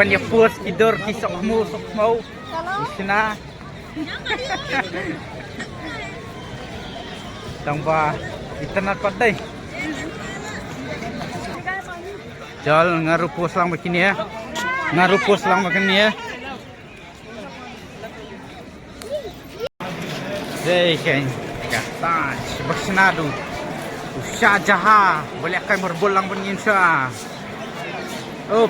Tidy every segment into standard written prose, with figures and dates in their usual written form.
banyak puas tidur kisah mau di sana. Tambah internet pandai. Jal ngarupus lang begini ya. Ngarupus lang begini ya. Kan kata bersenadu. Usha jaha boleh akan berbolang begini sah. Oh,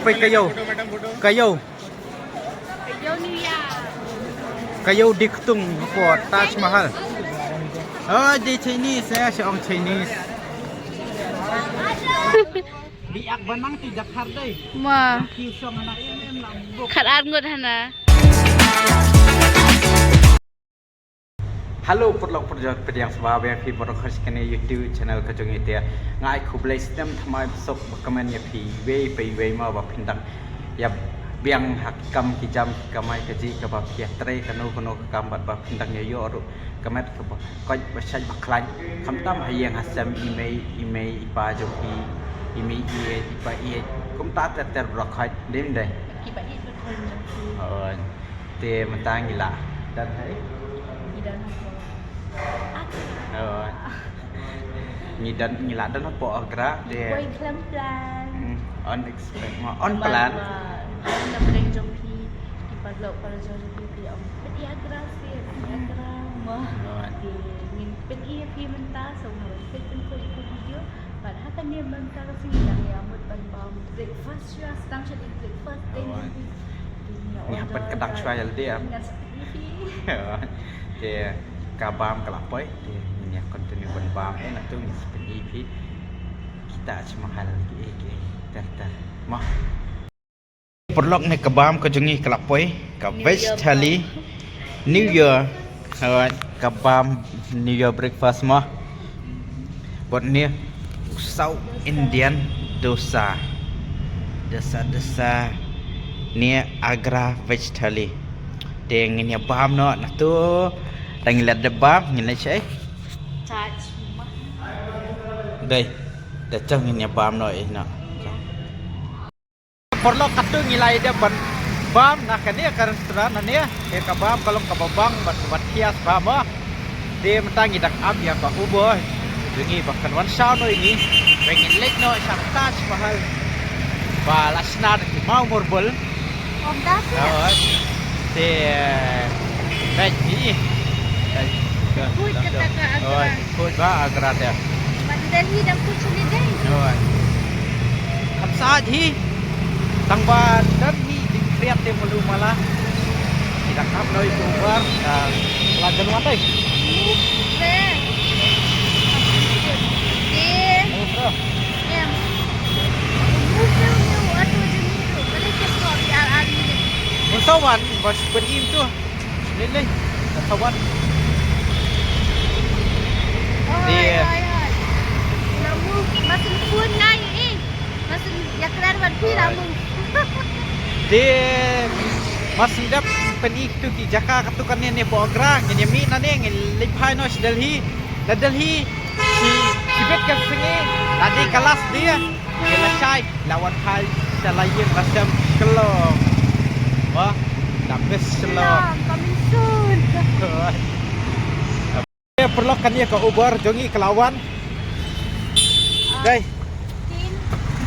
kayo di Ketung po Taj Mahal. Oh, di Chinese ya, si orang Chinese. Biak banang tidak hardai. Ma. Kisong anak ini lambuk. Khat ngut hana. Halo perlok perjalanan yang sebab yang pi berkhas kene YouTube channel kajong itu ya. Ngai kublai sistem thamai besok komen ya pi we ma ba pindang ya biang hakam kijam kamai kaji ka ba pia tre kanu kam ba pindang ya yo ru kamet ka ba koi ba sai ba klan kam tam hayang hasam email ipa jo pi email ipa kum ta ter brokhai dim dai Iba itu betul. te mentang gila dan hai ngidan ngiladan apa agra dia Boy kelam-kelam. unexpected on plan Nak beri joki di paglok para joki om. Peti agrasi, agrama. Ingin peti pi mentah so harus peti ko ikut video. Padahal kan dia mentah kasi yang yamut ban breakfast ya, sedang jadi breakfast ni apa kedang saya dia dia kabam kelapoi dia ni kontinu ban bam nak tu ni seperti EP kita semahal lagi tar mah perlok ni kabam kejengi kelapoi ka veg thali New Year kabam New Year breakfast mah buat ni South Indian dosa ni agra veg thali deng ni bam no na tu tangilat de bam ngin sai Touch. đây để trong ni bam no na perlu katu ngilai de bam na kania kan restoran na ni ka bam kalau ka babang bat hias bam dia mentangi dak am ya ka ubo dengi bahkan wan sao no ini pengen lek no sang Taj Mahal balasna di mau morbol Om dah thì đây gì Food kata ka rồi agra. food ba agra ya Pada Delhi dah food sini deh. rồi làm sao thì tăng ba đất đi tiết thêm một lưu malah tidak khắp nơi keluar là gần quán đây Deh. Deh. Em. Mungkin waktu jenis tu, boleh cakap di al-ali ni. một số bạn và bên im chưa lên lên là sao bạn Oi. Lamu masih pun naik Masih yang kelar pi lamu. di masih dap penik tu ki jaka katukan ni po agra ni mi na ne ngin lipai no Delhi na Delhi si bet ka singi tadi kelas dia selesai lawan hal selain macam kelong wah dapat selong Coming soon. dia perlu kan dia ke Uber jongi kelawan đây Tin.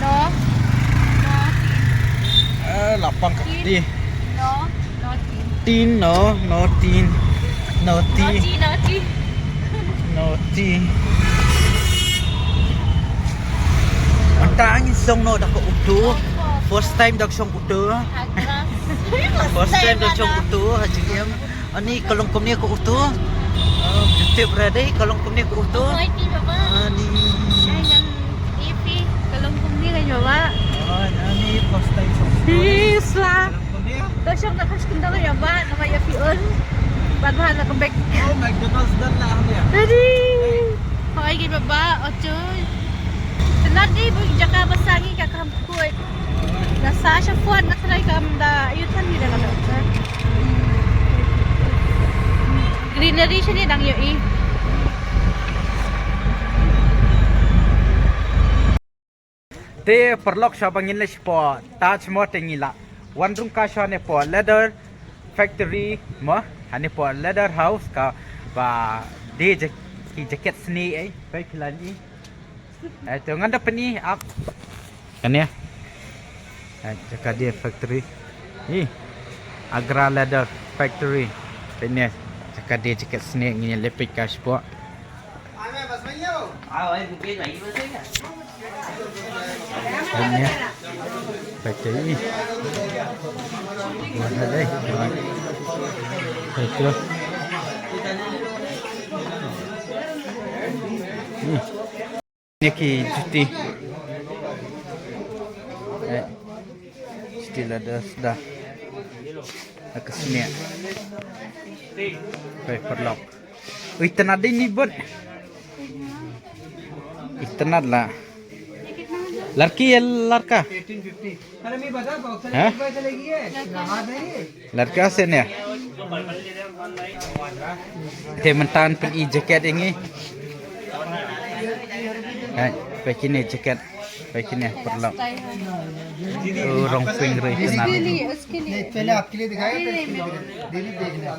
No. lapang di No. No tin. tin no tin no tin Naughty. Naughty. Antang song no dak utu. First time dak song utu. First time dak song utu hajim. Ani kalong kom ni ko utu. Jutip ready kalong kom ni ko utu. Naughty bapa. Ani Jangan ipi kalau kumni kan coba. ani first time song. Bisa. Kalong kom ni. Dah syok nak kasih kendala ya ba, nak ya pion. Bahan nak kembek. Oh McDonald's dan lah dia. Tadi. Hoy gid baba, ochoy. Tenat ni bu jaka basangi ka kampoi. Nasa siya fuan na try kam da ayutan ni dalam dokter. Greenery siya ni dang yoi. Te perlok sa bangin le sport Taj Mahal tengila one room ka siya ne po leather factory mo hani po leather house ka ba de jacket seni ai pai khilan ni tu nganda pani up kan ya jaka dia factory ni Agra leather factory ini jaka dia jacket seni ni lepik ka sport ini factory mana deh itu ini ki cuti still ada sudah kesini paperlock itan ada ini bot itan lah लड़की है लड़का 1850 अरे मैं बता बॉक्सर हाँ? कितने चलेगी है नहा देंगे लड़का से ने ते mentan pen i jacket ini pakai ni jacket pakai ni perlu rong swing roi kenal नहीं पहले आपके लिए दिखाया दीदी देखना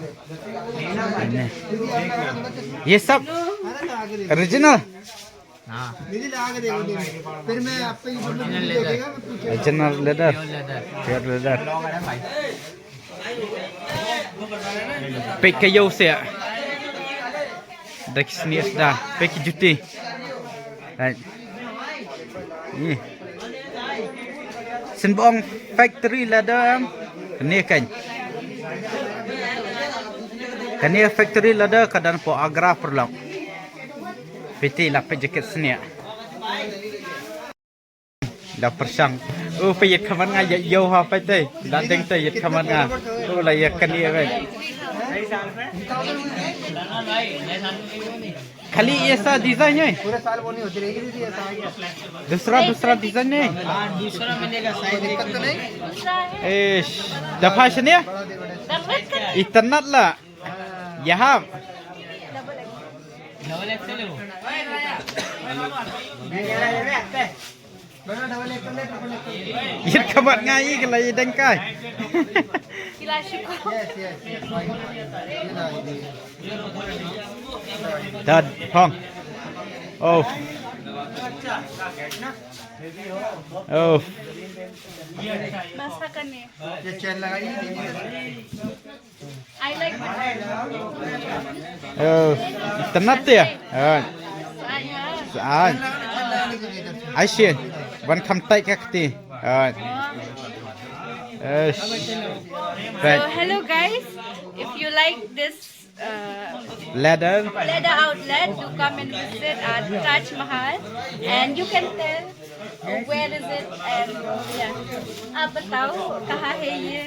ini ये सब ओरिजिनल दीदी ला के देखो दीदी फिर मैं आपको ये देखेगा original leather pure leather pakai yo se dak sini sudah pakai juti ni Senbong factory leather ni kan factory leather kadan po Agra perlok piti la pe jacket seni la persang payet kaman nga yo ha pa te da deng te yet kaman nga la ya kan ni ba खाली ऐसा डिजाइन है पूरे साल वो नहीं होती रहेगी दीदी ऐसा दूसरा डिजाइन है दूसरा मिलेगा साइज दिक्कत तो नहीं दफा है इतना ला यहाँ ये खबर ngay cái này đánh cái Dad, Hong. Oh. Oh. Masakan ni. ये चैन लगाइए I like Oh. Tenat ya. saya. Aisyah. Wan kam tai ka kti. So hello guys, if you like this Leather. leather outlet, do come and visit at Taj Mahal, and you can tell where is it and yeah. आप बताओ कहाँ है ये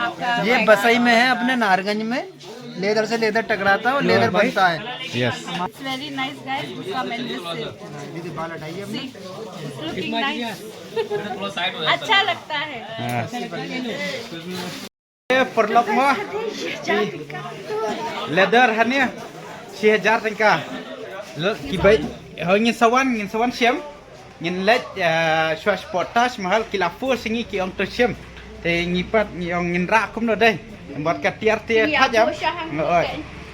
आपका ये बसई में है अपने नारगंज में लेदर से लेदर टकराता है और लेदर बनता है Yes. It's very nice guys, do come and visit. दीदी बाल हटाइए अपने See, it's looking nice. अच्छा लगता है. Perlok mo. Leather hanya 1000 tengka. Kibai ngin sawan siam. Ngin let swatch potash mahal kilafur singi ki ong tersiam. Te ngipat ngin ra kum no dai. Buat katiar te tajam.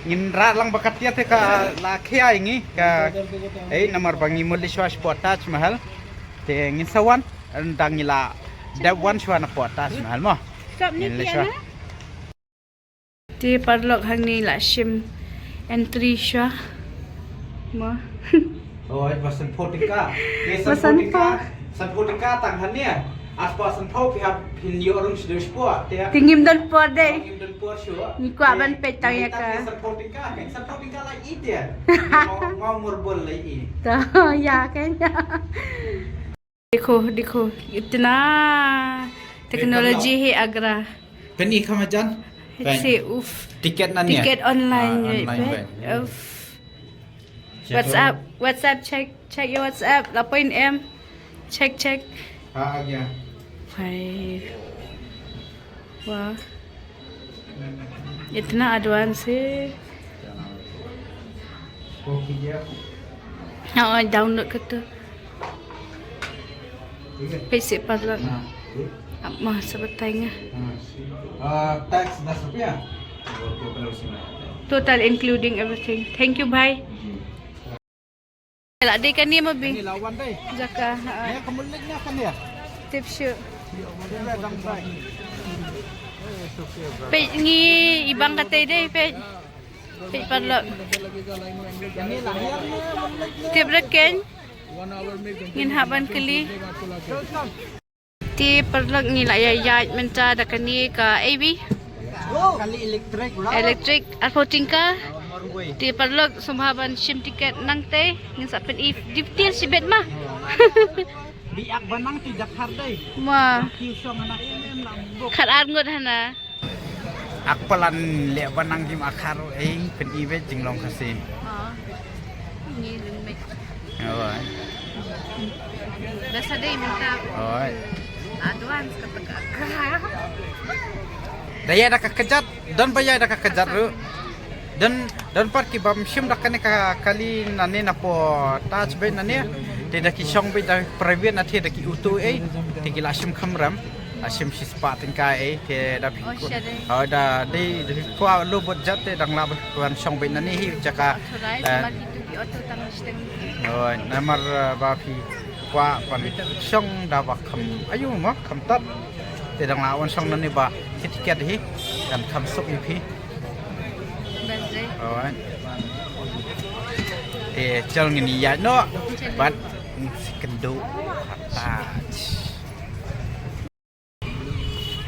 Ngin ra lang bakatiar te ka la khia ingi ka nomor bangi muli swatch potash mahal. Te ngin sawan ndang ngila that one swan potash mahal mo. Stop ni Tiana. Di parlok hang ni la shim entry sha. Ma. Oh, Vasan Potika. Vasan Po. San Potika tang hania. Aspa San Po pihak hinyo orang sudah sport. Tingim dan por deh. Tingim dan por sure. Ni ko aban petang ya ka. San Potika lagi dia. Mau murbol lagi. तो या कहना देखो देखो इतना टेक्नोलॉजी है Agra Peni kamajan. से उफ Tiket nanya. tiket online Online. उफ WhatsApp check your WhatsApp lapoin em check Ya. भाई वाह इतना एडवांस है Kopi dia. हाँ डाउनलोड करते पैसे पड़ला Mah sebetulnya. Tax 10 rupiah. Total including everything. Thank you, bye. Lah dia kan ni mabi. Ini lawan deh. Jaka Ya kemudiannya kan ya. tip shoot. Dia dang try. Pe ngi ibang katay deh pe. Pe parlo. Ini lahirnya Tip reken. Ngin haban kali. Ti parlo ngi la ya menta da kani ka AB. kali elektrik. Electric atau tingka. Ti parlo sumhaban sim tiket nang te ngin sa pen if diptil si bet mah. Biak banang tidak hardai. Ma Kisong anak ini lambok. khat ngot hana. Akpalan le banang kim akar pen ibe jinglong kasih. Ni lembek. Oh. Biasa deh minta Oh. advance kata. Daya dah kekejat dan bayar dah kekejat ru. Dan par ki bam sim dah kene ka kali nane na po touch be nane te dah ki song be dah private na te dah ki utu te ki la sim khamram asim si spa tin ka te dah pi ko dah dei ko lu bot jat te dang la ban song be nane hi jaka Auto tang steng. oh namar ba pi kwa pan song dah ba kham ayu ma kham tat te dang la wan song nane ba tiket hi kan kham sok ni pi. Bazai. Alright. Chal ngini ya no. But kendo touch.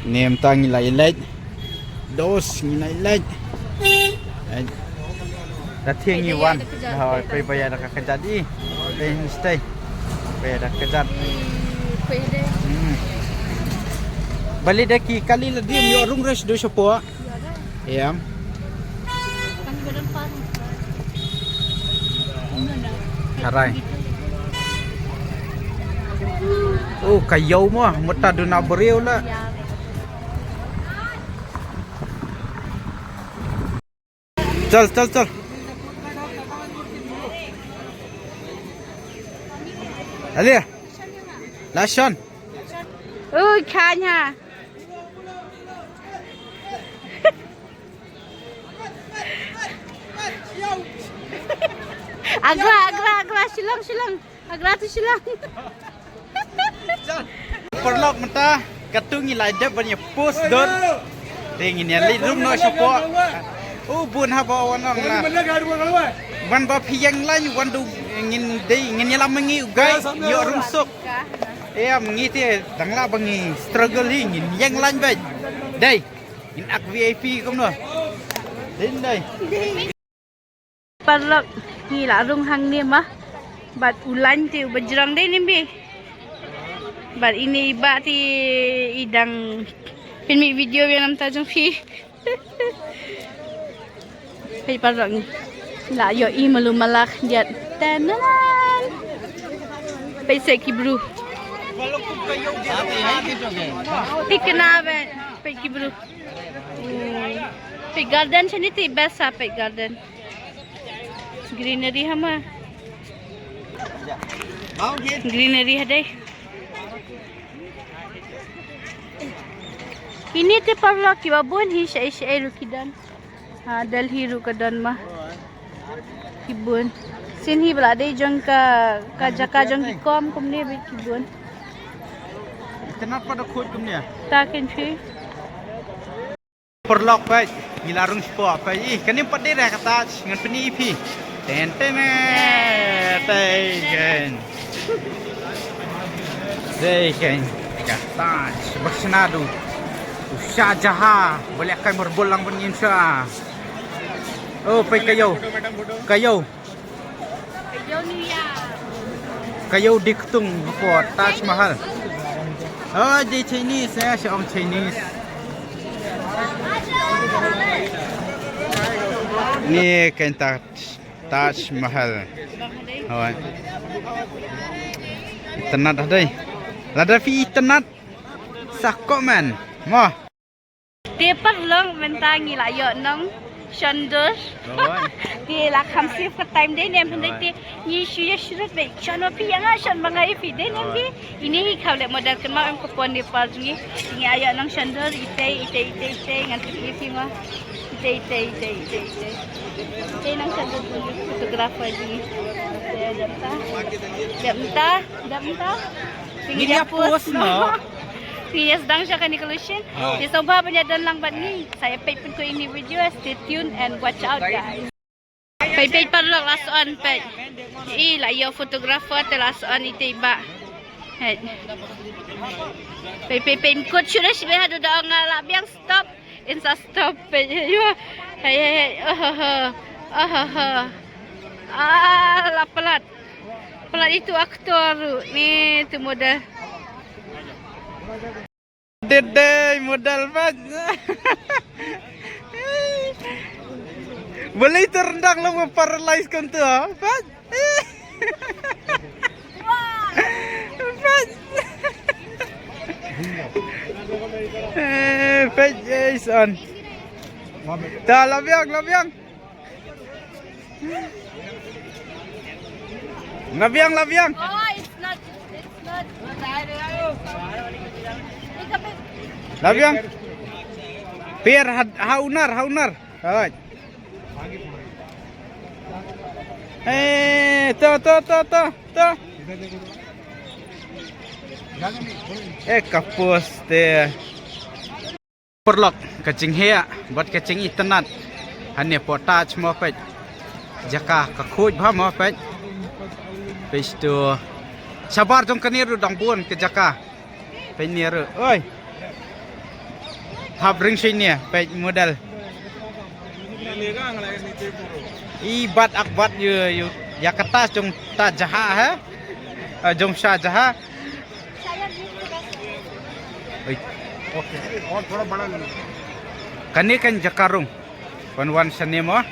Nem tang nilai light. Dos nilai light. Dah thiang ni wan. Dah pe bayar dah kerja di. Pe stay. Bayar dah kerja. Pwede. Balik dah ki kali la dia yo rung res do sopo. Ya. Harai. Oh, kayaw mo. Muta doon na beriw la. Chal. Ali. Lashon. Kanya. Agra, silang. Agra tu silang. Perlok menta katungi laide banyak post don. Dengin ya li rum no sopo. Bun ha ba wanang na. Wan ba piyang lain wan du ngin dei ngin ya lamangi ugai yo rum sok. Ngi te dangla bangi struggle hi ngin yang lain ba. Dei in ak VIP kom no. Din dei. Parlok ni la rung hang ni mah. Bat ulan ti bajrang deh nimbi. Bat ini ba ti idang filmi video yang nam tajung pi. Hei parlok ni. La yo I malu malak jat. Tanan. Paisa ki bru. Tikna be pe ki bru. Pe garden chani ti best sa pe garden. Greenery hama. Greenery hadai. Ini te parlok ki babon hi syai rukidan. Delhi rukadan mah. Kibun. Sin hi bala dai jong ka jaka jong ki kom kumne be kibun. Kenapa dah khut kumnya? Takin fi. Perlok baik, gilarung sport baik. Kan yang pada dah kata dengan penipi. Degen. Kata bersenadu. Usha jaha, boleh akan berbolang bernyinsa. Oh, pai kayo. Yo ni ya. Kayo diktung apa Taj Mahal. Oh, di Chinese saya seorang Chinese. Ni kan Taj Mahal. Awak. Tenat dah deh. Lada fi tenat. Sakok man. Mah. Tepat long mentangi lah yo nong shondos. Ti la kham sif ka time day nem hendai ti ni shu ya shurut be chan wa pi yang shan bangai pi day nem bi ini kau le modal kema em ko pon Nepal ni ni aya nang shandor ite ngan ti pi ma ite nang shandor fotografer ni damta Ini dia post no. Yes, dang siya ka Nicolution. Di soba pa niya dan lang ba ni. Saya pay pun ko ini video. Stay tuned and watch out guys. Pay pa lang last on pay. Layo photographer te last on ite ba. Pay kod sudah sih hadu da ngala biang stop. Insa stop pay. Hey. La pelat. Pelat itu aktor. Ni tu model. Dede modal banyak. Boleh terendang lo paralyze kan tu, Pat? Pat Jason. Dah labiang. Labiang. Oh, it's not. Labiang. Biar haunar. Hai. To. Kapus te. Perlok kacing hea, buat kacing internet. Hanya potaj mau pej. Jaka kakuj bah mau pej. Pej tu. Sabar jom keniru dong pun ke jaka. Pej niru. Oi. Hab ring sini pej modal. Ibat akbat you ya kertas jom ta jaha jom sha jaha. Oke. और थोड़ा बड़ा ले कने kan jakarung wan sanemo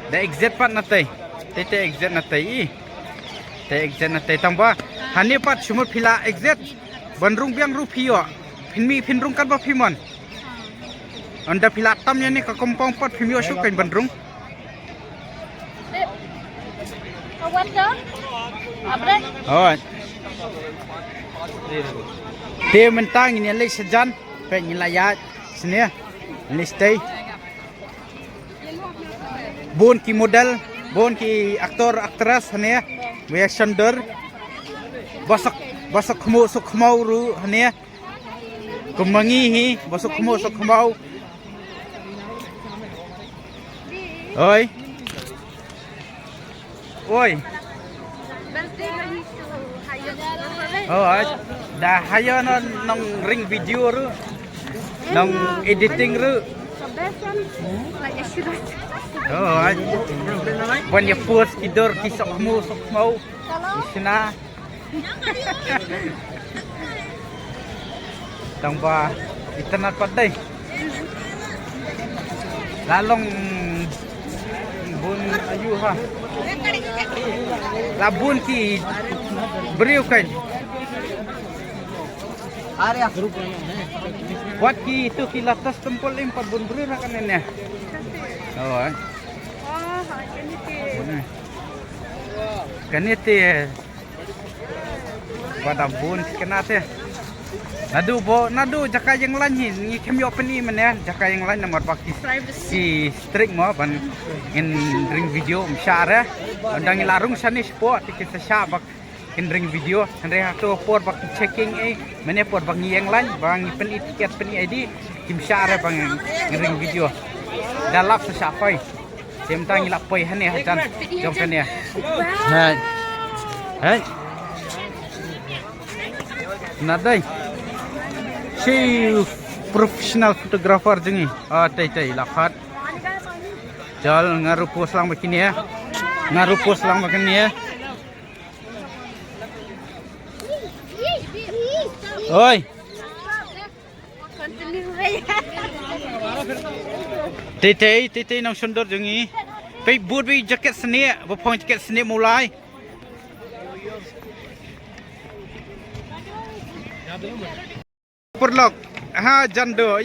da exit pat natai te exit natai te exit natai tamba hani pat sumur phila exit bandrung biang rupio pinrung kan ba phimon anda phila tam yani ka kompong pat phimio su kan bandrung What the? Abre? Oh. Dia mentang ini lek sejan pengen layat sini listai bon ki model bon ki aktor aktris hanya we shandor basak khmo ru hanya kumangi basak khmo oi dah hayo nong ring video ru nong editing ru banyak post kidor kisok mau isna tambah internet padai lalong bun ayu ha labun ki beriu kan area grup buat ki itu ki latas tempol empat bun beriu kan ini kanite pada bun kenate nadu jaka yang lain ni kami open ni mana jaka yang lain nomor bakti si strict mo ban in ring video msyara undang larung sani sport kita syabak in ring video andre tu por bakti checking mana por bang yang lain bang pen tiket pen ID kim syara bang ring video dalap sesafai semtang ilap poi hane hajan jom kan ya hai nadai si profesional fotografer jengi tai lakat jal ngaruh pos lang begini ya oi tai nang sundor jengi pe bud bi jaket seni bopong jaket seni mulai perlok jando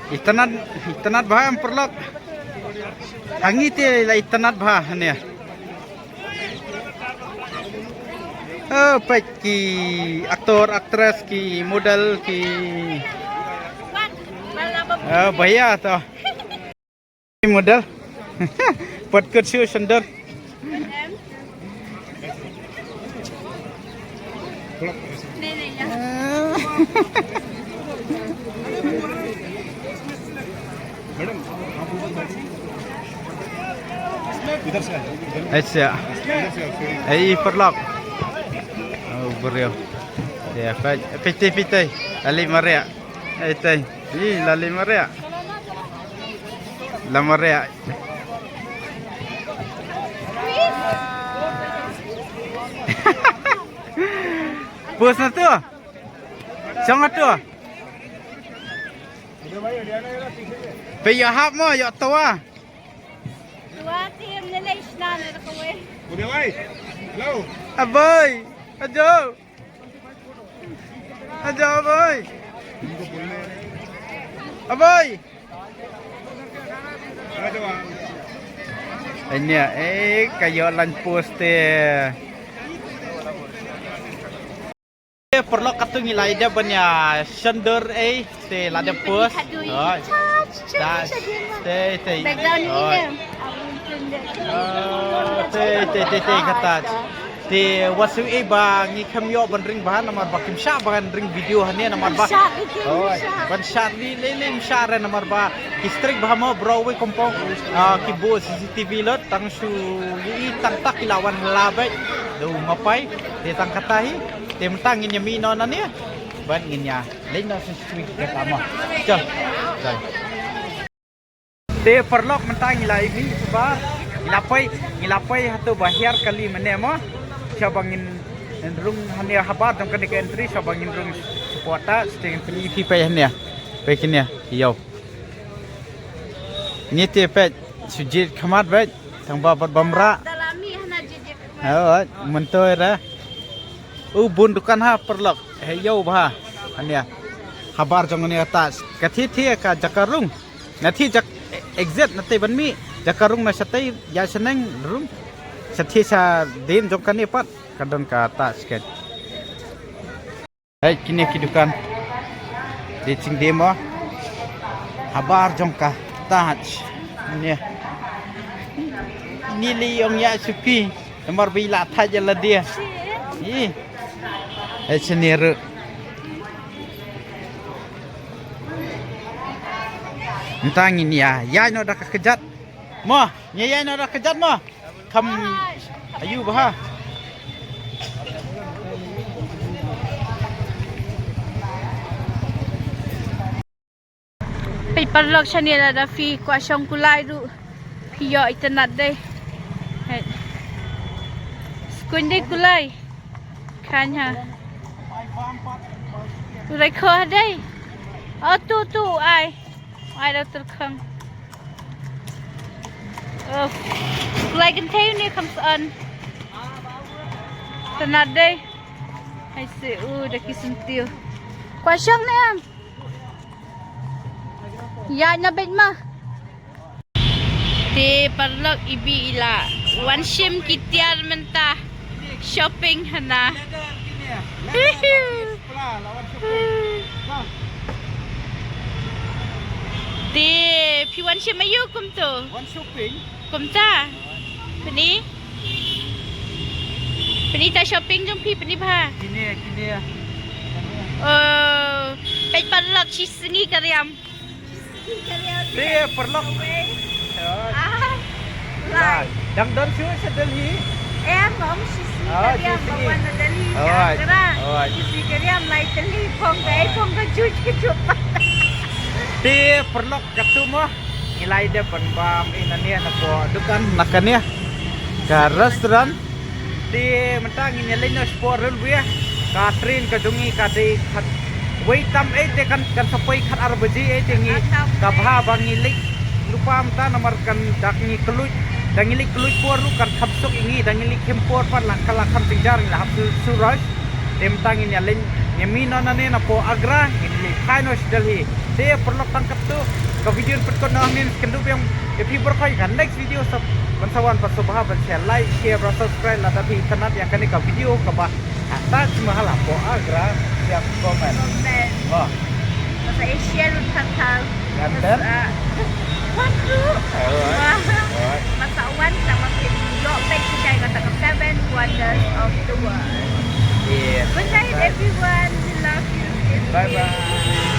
itanat baham perlok Hangi te lai tanat bha ne. Baik ki aktor, aktris ki model ki. Bahaya to. Model. Buat kerja sender. इधर से अच्छा ai perlok oh beriau ya piti lali maria tai lali maria la maria bos na tu sangat tu pe ya hap mo ya tua Tuatim nila isnan na kawin. उधर भाई लो aboy ajo aboy aboy ini kayo lan poste perlu katung ilai dia banya sender te lada post te Background ini. te kata te wasu ba ngi kamyo ban ring bahan namar bakim sha bahan ring video hane namar ba ban shar li lelem share namar ba kistrik ba mo browe kompong ki bo CCTV lot tang su yi tang tak ilawan labai do mapai te tang katahi te mentang ngi mi non ane ban ngi nya lein no street pertama chal chal te perlok mentang ilai ni ba Ngilapay hatu bahir kali mana mo sabangin rung hanya habat dong kan entry sabangin rung supporta sting peni pay hanya pekinnya yo ni te pet sujit khamat bet tang babat bamra Dalami hana jejek. oh mentoy ra bun dukan ha perlok yo bah hanya habar jong ni atas kathi ka jakarung nathi jak exit nate banmi jakarung na satay ya seneng rum sathi sa din jong kan ipat kadon ka atas ket kini kidukan di cing demo habar jong ka touch ni liong ya suki nomor bila thaja la dia seniru entang ini ya no dak kejat mo ya no dak kejat mo kam ayu bah Pai parlok chanela da fi kwa shong kulai ru piyo itanat dai skunde kulai kanya urai kho dai tu ai đâu terkhang kulai kan tayu ni kam san tanat dai ai se da kisuntiu kwa shong ne am ya na bet ma te parlok ibi ila one shim kitiar menta shopping hana te pi one shim ayu kum to one shopping kum ta pani ta shopping jom pi pani bha kini pet parlok chisingi karyam dia perlok dang don chu sedeli em bóng xí cái bóng quan là đến cái ra xí cái em lại đến đi phong cái chui cái chuột dia perlok katumo nilai dia penbam inania nako dukan nakania ka restoran di mentang ini lain sport railway ka train ka dungi ka de wait tam de kan sapai khat arbaji ngi ka bha bangilik lupa mta nomor kan dakni keluj dangilik keluj por lu kan khapsok ingi dangilik kempor pan lakal kham tingjar la hap suraj dem tang ini lain Yami nona ne na po agra ini kaino Delhi. Dia perlu tangkap tu ke video perkon na amin kendu yang if you berkoi kan next video sab bansawan pasobah share like share subscribe lah tapi tenat yang kani ke video ke bah atas mahal po agra siap komen. Oh. Masa Asian tentang Ganten. Waduh. Masa Wan sama video back kita kata 7 wonders of the world. Yeah. Good night everyone. We love you. Bye bye.